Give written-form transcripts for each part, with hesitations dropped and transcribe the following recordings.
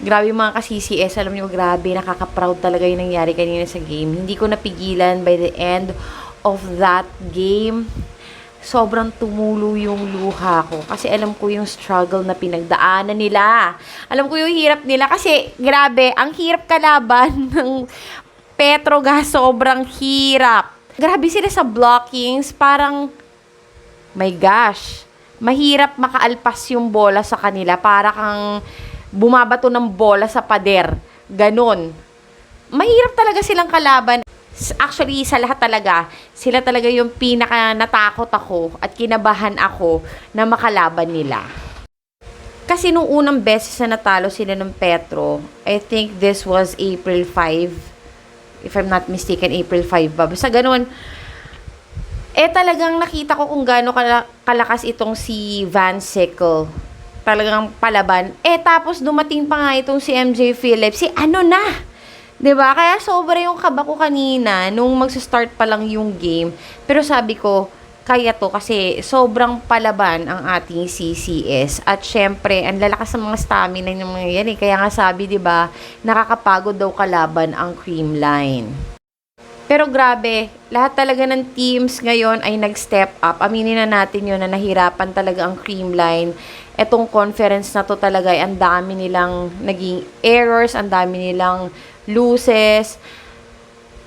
Grabe yung mga ka-CCS, alam niyo, grabe, nakaka-proud talaga yung nangyari kanina sa game. Hindi ko napigilan by the end of that game. Sobrang tumulo yung luha ko. Kasi alam ko yung struggle na pinagdaanan nila. Alam ko yung hirap nila. Kasi, grabe, ang hirap kalaban ng Petrogas. Sobrang hirap. Grabe sila sa blockings. Parang, my gosh, mahirap makaalpas yung bola sa kanila. Para kang bumabato ng bola sa pader. Ganon. Mahirap talaga silang kalaban. Actually, sa lahat talaga, sila talaga yung pinaka natakot ako at kinabahan ako na makalaban nila. Kasi nung unang beses na natalo sila ng Petro, I think this was April 5. If I'm not mistaken, April 5 ba? Basta ganun. Talagang nakita ko kung gaano kalakas itong si Van Sickle. Talagang palaban. Tapos dumating pa nga itong si MJ Phillips. Ano na? 'Di ba? Kaya sobra yung kaba ko kanina nung magsa-start pa lang yung game. Pero sabi ko, kaya to kasi sobrang palaban ang ating CCS. At syempre, ang lalakas ng mga stamina ng mga yan. Kaya nga sabi, 'di ba, nakakapagod daw kalaban ang Creamline. Pero grabe, lahat talaga ng teams ngayon ay nag-step up. Aminin na natin yun na nahirapan talaga ang Creamline. Etong conference na to talaga ay ang dami nilang naging errors, ang dami nilang loses.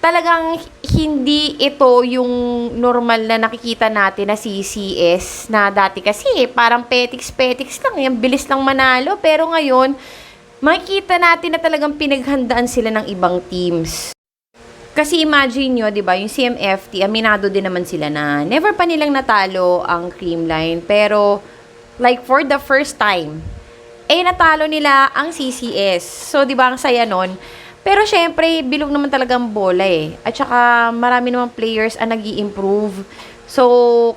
Talagang hindi ito yung normal na nakikita natin na CCS na dati kasi parang petiks-petiks lang, yung bilis lang manalo. Pero ngayon, makikita natin na talagang pinaghandaan sila ng ibang teams. Kasi imagine nyo, di ba, yung CMFT, aminado din naman sila na never pa nilang natalo ang Creamline. Pero, like for the first time, natalo nila ang CCS. So, di ba, ang saya nun. Pero syempre, bilog naman talagang bola At saka marami namang players ang nag-i-improve. So,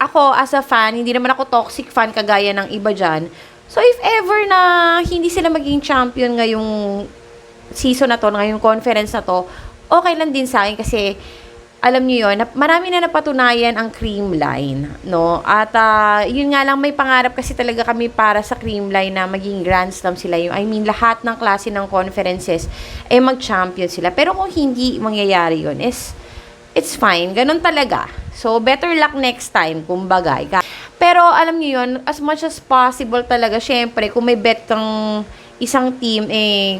ako as a fan, hindi naman ako toxic fan kagaya ng iba dyan. So, if ever na hindi sila maging champion ngayong season na to, ngayong conference na to, okay lang din sa akin kasi alam niyo yun, marami na napatunayan ang Creamline, no? At yun nga lang, may pangarap kasi talaga kami para sa Creamline na maging Grand Slam sila. I mean, lahat ng klase ng conferences mag-champion sila. Pero kung hindi mangyayari yun, it's fine. Ganun talaga. So, better luck next time, kumbaga. Pero alam niyo yun, as much as possible talaga, syempre, kung may bet kang isang team,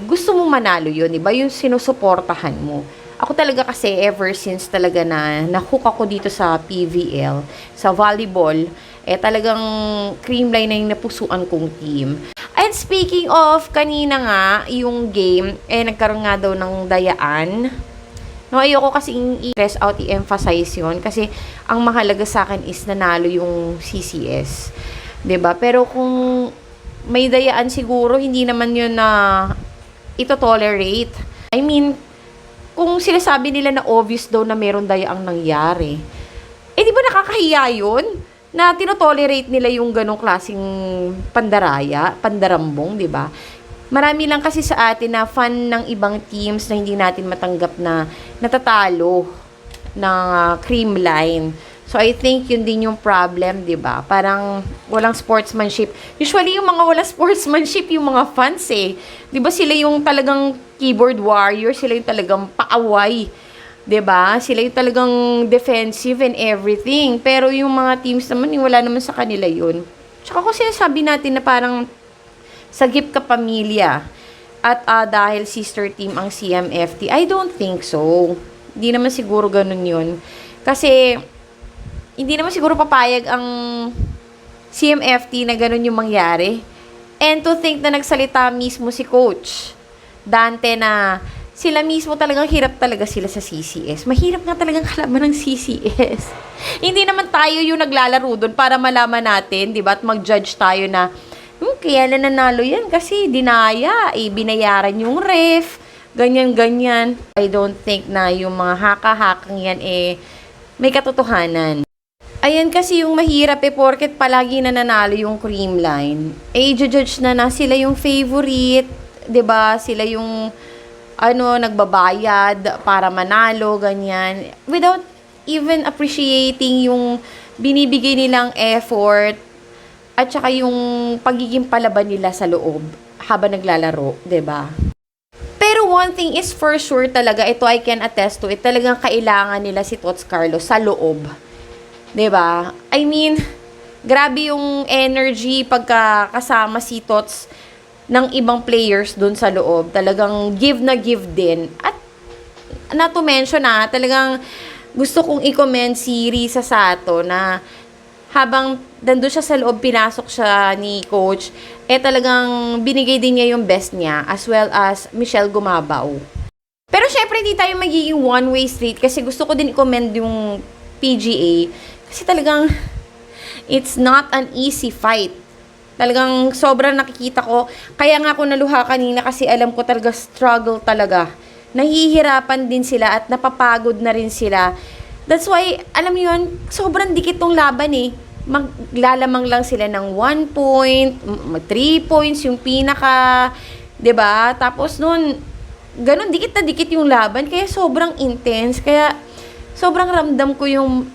gusto mong manalo yun, diba? Yung sinusuportahan mo. Ako talaga kasi ever since talaga na nahook ako dito sa PVL, sa volleyball, talagang Creamline na yung napusuan kong team. And speaking of, kanina nga, yung game, nagkaroon nga daw ng dayaan. No, ayoko kasi i-stress out, i-emphasize yun. Kasi ang mahalaga sa akin is nanalo yung CCS. 'Di ba? Pero kung may dayaan siguro, hindi naman yun na ito tolerate. I mean, kung sinasabi nila na obvious daw na meron dayaang nangyari, di ba nakakahiya yun? Na tinotolerate nila yung ganong klaseng pandarambong, di ba? Marami lang kasi sa atin na fan ng ibang teams na hindi natin matanggap na natatalo ng Creamline. So, I think yun din yung problem, di ba? Parang walang sportsmanship. Usually, yung mga walang sportsmanship, yung mga fans Di ba sila yung talagang keyboard warrior, sila yung talagang paaway. Di ba? Sila yung talagang defensive and everything. Pero yung mga teams naman, wala naman sa kanila yun. Tsaka kung sinasabi natin na parang sagip ka pamilya at dahil sister team ang CMFT, I don't think so. Hindi naman siguro ganun yun. Kasi hindi naman siguro papayag ang CMFT na ganun yung mangyari. And to think na nagsalita mismo si Coach Dante na sila mismo talagang hirap talaga sila sa CCS. Mahirap nga talagang kalaban ng CCS. Hindi naman tayo yung naglalaro doon para malaman natin, di ba? At mag-judge tayo na, kaya na nanalo yan kasi dinaya, binayaran yung ref, ganyan-ganyan. I don't think na yung mga haka-hakang yan may katotohanan. Ayan kasi yung mahirap porket palagi na nanalo yung Creamline. I-judge na sila yung favorite, 'di ba? Sila yung nagbabayad para manalo, ganyan. Without even appreciating yung binibigay nilang effort at saka yung pagiging palaban nila sa loob. habang naglalaro, 'di ba? Pero one thing is for sure talaga, ito I can attest to it, talagang kailangan nila si Tots Carlos sa loob. 'Di ba? I mean, grabe yung energy pagka kasama si Tots ng ibang players dun sa loob. Talagang give na give din. At not to mention talagang gusto kong i-commend si Risa Sato na habang nandun siya sa loob, pinasok siya ni coach, talagang binigay din niya yung best niya, as well as Michelle Gumabaw. Pero syempre, hindi tayo magiging one-way street kasi gusto ko din i-commend yung PGA kasi talagang it's not an easy fight. Talagang sobrang nakikita ko, kaya nga ako naluha kanina kasi alam ko talaga struggle talaga. Nahihirapan din sila at napapagod na rin sila. That's why, alam mo yun, sobrang dikit tong laban eh. Maglalamang lang sila ng 1 point, 3 points yung pinaka, 'di ba? Tapos nun, ganun dikit na dikit yung laban, kaya sobrang intense, kaya sobrang ramdam ko yung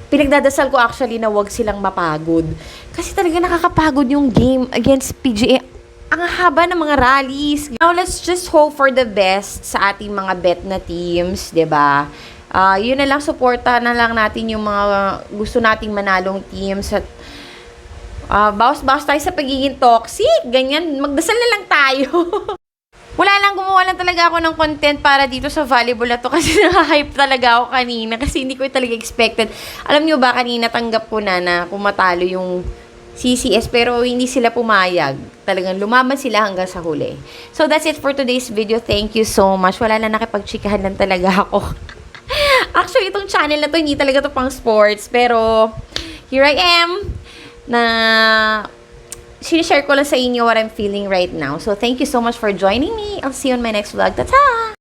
pinagdadasal ko actually na wag silang mapagod. Kasi talaga nakakapagod yung game against PGA. Ang haba ng mga rallies. Now, let's just hope for the best sa ating mga bet na teams, 'di ba? Yun na lang, suporta na lang natin yung mga gusto nating manalong teams at bawas-bawas tayo sa pagiging toxic, ganyan, magdasal na lang tayo. Wala lang, gumawa lang talaga ako ng content para dito sa volleyball na to kasi na-hype talaga ako kanina kasi hindi ko talaga expected. Alam nyo ba, kanina tanggap ko na pumatalo yung CCS pero hindi sila pumayag. Talagang lumaban sila hanggang sa huli. So that's it for today's video. Thank you so much. Wala lang, nakipagchikahan lang talaga ako. Actually, itong channel na to, hindi talaga to pang sports. Pero, here I am, na sinishare ko lang sa inyo what I'm feeling right now. So, thank you so much for joining me. I'll see you on my next vlog. Ta-ta!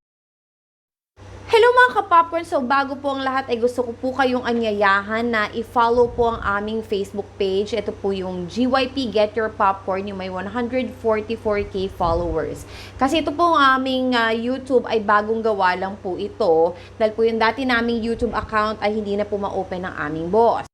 Hello mga ka-popcorn! So, bago po ang lahat ay gusto ko po kayong anyayahan na i-follow po ang aming Facebook page. Ito po yung GYP Get Your Popcorn, yung may 144k followers. Kasi ito po ang aming YouTube ay bagong gawa lang po ito. Dahil po yung dati naming YouTube account ay hindi na po ma-open ng aming boss.